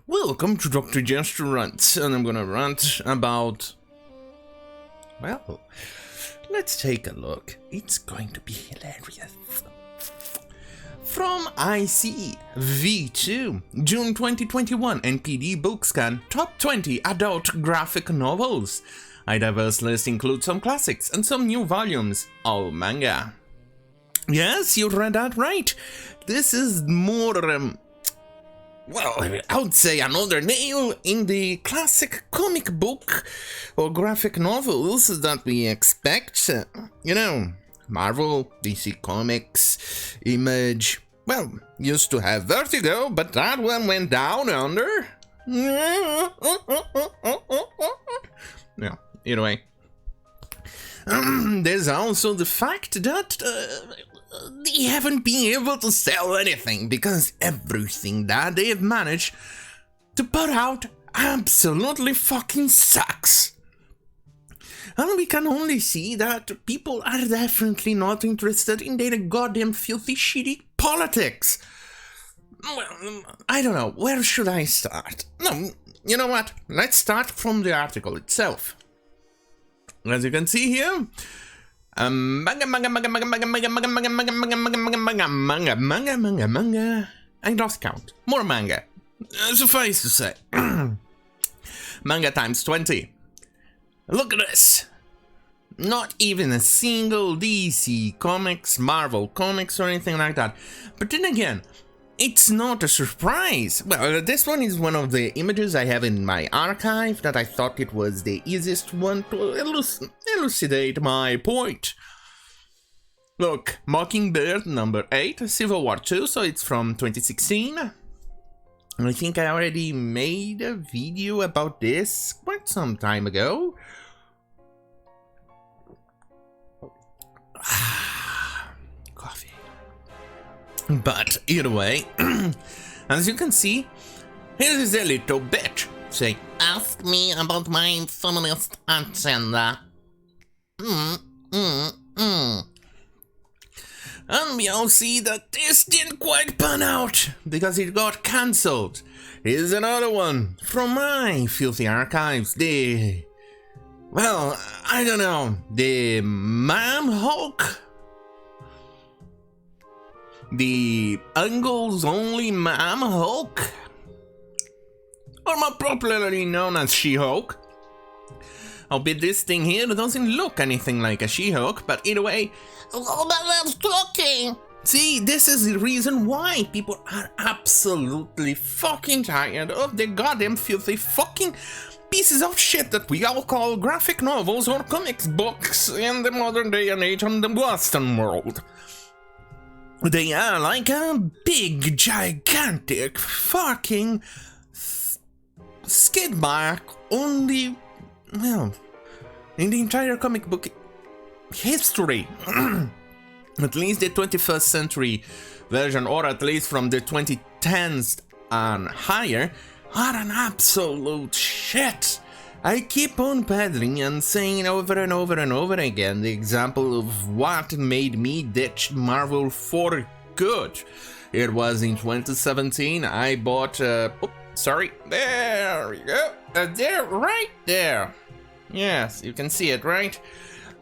Welcome to Dr. Jester Rants, and I'm gonna rant about... well, let's take a look. It's going to be hilarious. From IC V2, June 2021, NPD Bookscan, Top 20 Adult Graphic Novels. A diverse list includes some classics and some new volumes, all manga. Yes, you read that right. This is more, well, I would say another nail in the classic comic book or graphic novels that we expect. You know, Marvel, DC Comics, Image. Well, used to have Vertigo, but that one went down under. Yeah, either way. There's also the fact that they haven't been able to sell anything because everything that they've managed to put out absolutely fucking sucks. And we can only see that people are definitely not interested in their goddamn filthy shitty politics. Well, I don't know, where should I start? No, you know what? Let's start from the article itself. As you can see here, manga. I lost count. More manga. Suffice to say. Manga times 20. Look at this. Not even a single DC Comics, Marvel Comics or anything like that. But then again, it's not a surprise. Well, this one is one of the images I have in my archive that I thought it was the easiest one to elucidate my point. Look, Mockingbird number 8, Civil War 2, so it's from 2016. I think I already made a video about this quite some time ago. Coffee. But either way, as you can see, here is a little bitch saying, "Ask me about my feminist agenda." And we all see that this didn't quite pan out because it got cancelled. Here's another one from my filthy archives. Well, I don't know, the Ma'am Hulk? The Angles Only Ma'am Hulk? Or more popularly known as She-Hulk. Albeit this thing here doesn't look anything like a She-Hulk, but either way, I'm talking. See, this is the reason why people are absolutely fucking tired of the goddamn filthy fucking pieces of shit that we all call graphic novels or comics books in the modern day and age in the Western world. They are like a big, gigantic fucking skid mark on the, well, in the entire comic book history. At least the 21st century version, or at least from the 2010s and higher, are an absolute shit. I keep on peddling and saying over and over and over again the example of what made me ditch Marvel for good. It was in 2017, I bought, sorry, there we go, there, right there. Yes, you can see it, right?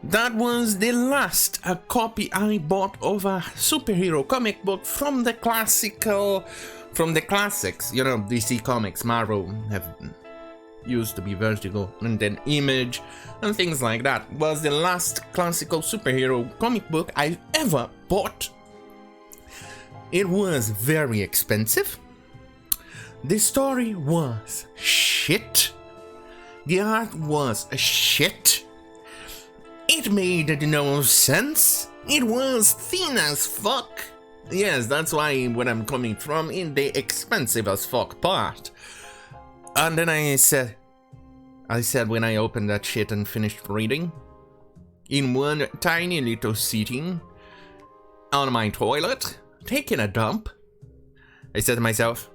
That was the last copy I bought of a superhero comic book from the classics, you know, DC Comics, Marvel have used to be Vertigo, and then Image, and things like that. Was the last classical superhero comic book I ever bought. It was very expensive. The story was shit. The art was shit. It made no sense. It was thin as fuck. Yes, that's why when I'm coming from in the expensive as fuck part. And then I said when I opened that shit and finished reading, in one tiny little sitting on my toilet, taking a dump, I said to myself,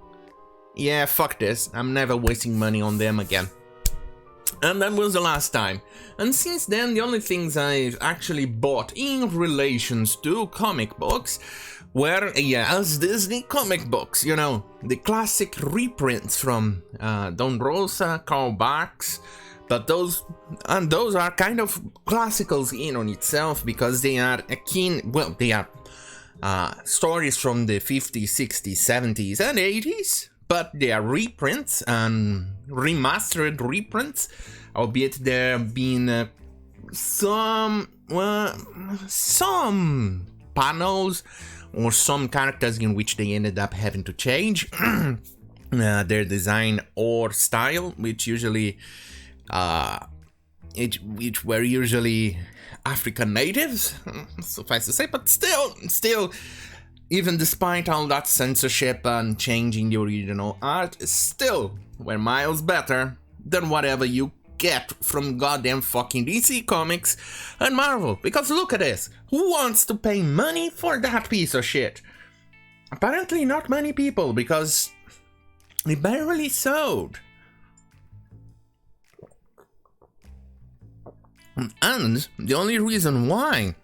yeah, fuck this, I'm never wasting money on them again. And that was the last time. And since then, the only things I've actually bought in relations to comic books were, yes, Disney comic books, you know, the classic reprints from Don Rosa, Karl Barks, but those are kind of classicals in on itself because they are they are stories from the 50s, 60s, 70s, and 80s. But they are reprints and remastered reprints, albeit there have been some panels or some characters in which they ended up having to change their design or style, which usually, which were usually African natives, suffice to say, but still. Even despite all that censorship and changing the original art, still were miles better than whatever you get from goddamn fucking DC Comics and Marvel. Because look at this, who wants to pay money for that piece of shit? Apparently not many people, because it barely sold. And the only reason why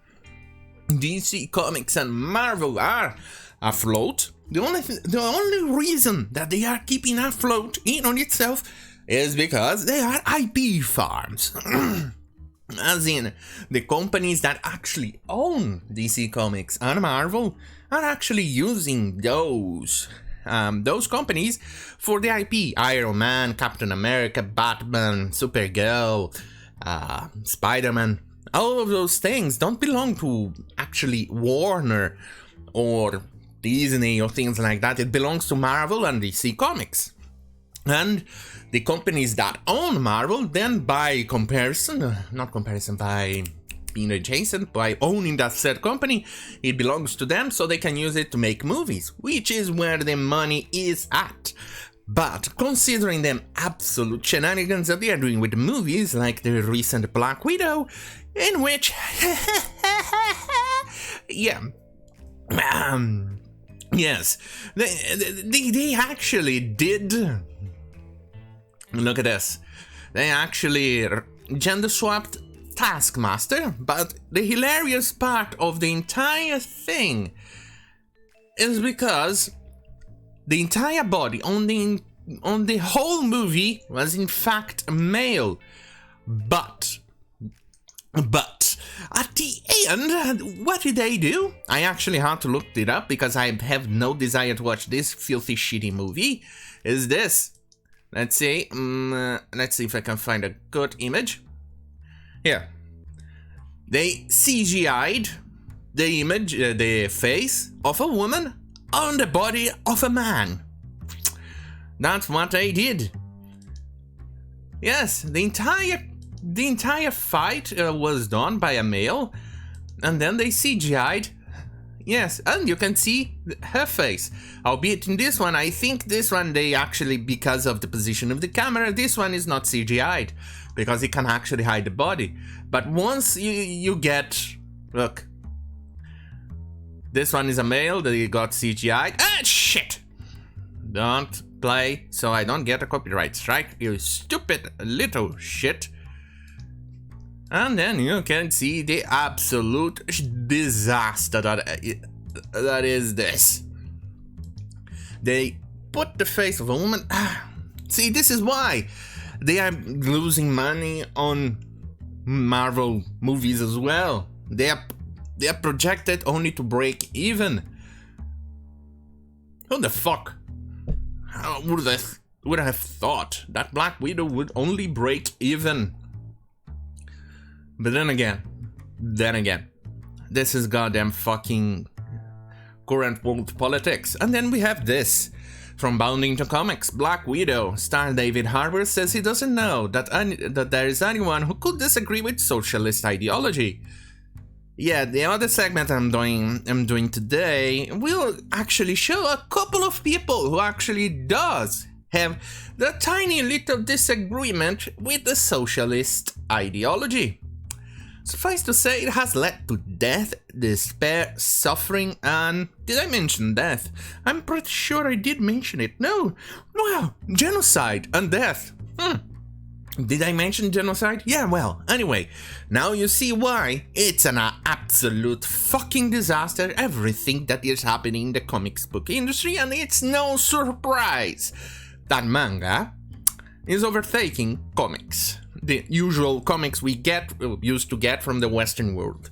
DC Comics and Marvel are afloat, the only reason that they are keeping afloat in on itself is because they are IP farms. As in, the companies that actually own DC Comics and Marvel are actually using those companies for the IP. Iron Man, Captain America, Batman, Supergirl, Spider-Man. All of those things don't belong to actually Warner or Disney or things like that. It belongs to Marvel and DC Comics. And the companies that own Marvel then, by comparison, by being adjacent, by owning that said company, it belongs to them so they can use it to make movies, which is where the money is at. But considering them absolute shenanigans that they are doing with the movies, like the recent Black Widow, in which, yes, they actually did. Look at this. They actually gender swapped Taskmaster, but the hilarious part of the entire thing is because the entire body on the whole movie was in fact male, but at the end, what did they do? I actually had to look it up because I have no desire to watch this filthy shitty movie. Is this? Let's see if I can find a good image. Here. They CGI'd the image, the face of a woman on the body of a man. That's what they did. Yes, the entire fight was done by a male, and then they CGI'd. Yes, and you can see her face. Albeit in this one, I think this one they actually, because of the position of the camera, this one is not CGI'd, because it can actually hide the body. But once you get, look, this one is a male that you got CGI'd. Ah, shit! Don't play so I don't get a copyright strike, you stupid little shit. And then you can see the absolute disaster that is this. They put the face of a woman. See, this is why they are losing money on Marvel movies as well. They are projected only to break even. Who the fuck would have thought that Black Widow would only break even? But then again, this is goddamn fucking current world politics. And then we have this from Bounding to Comics. Black Widow star David Harbour says he doesn't know that there is anyone who could disagree with socialist ideology. Yeah, the other segment I'm doing today will actually show a couple of people who actually does have the tiny little disagreement with the socialist ideology. Suffice to say, it has led to death, despair, suffering, and... Did I mention death? I'm pretty sure I did mention it. No! Well, genocide and death. Did I mention genocide? Yeah, well, anyway, now you see why it's an absolute fucking disaster, everything that is happening in the comics book industry, and it's no surprise that manga is overtaking comics. The usual comics we used to get from the Western world.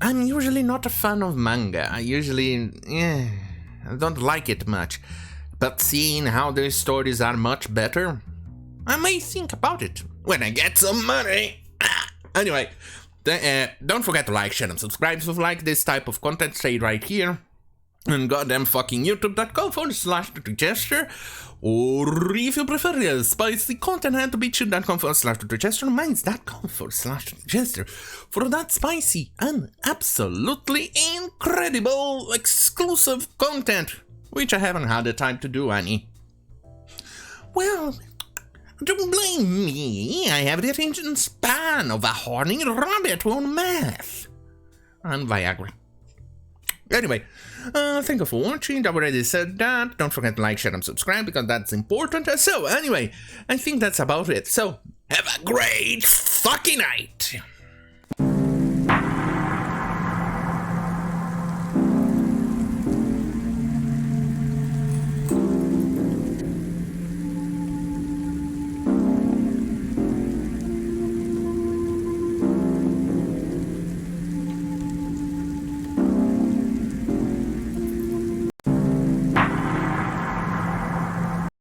I'm usually not a fan of manga. I don't like it much. But seeing how their stories are much better, I may think about it when I get some money. Anyway, don't forget to like, share, and subscribe if you like this type of content. Stay right here. And goddamn fucking youtube.com/Jester. Or if you prefer spicy content, head to BitChute.com/Jester. Minds.com/Jester. For that spicy and absolutely incredible exclusive content, which I haven't had the time to do any. Well, don't blame me. I have the attention span of a horny rabbit on meth. And Viagra. Anyway, thank you for watching. I've already said that. Don't forget to like, share, and subscribe because that's important. So, anyway, I think that's about it. So, have a great fucking night.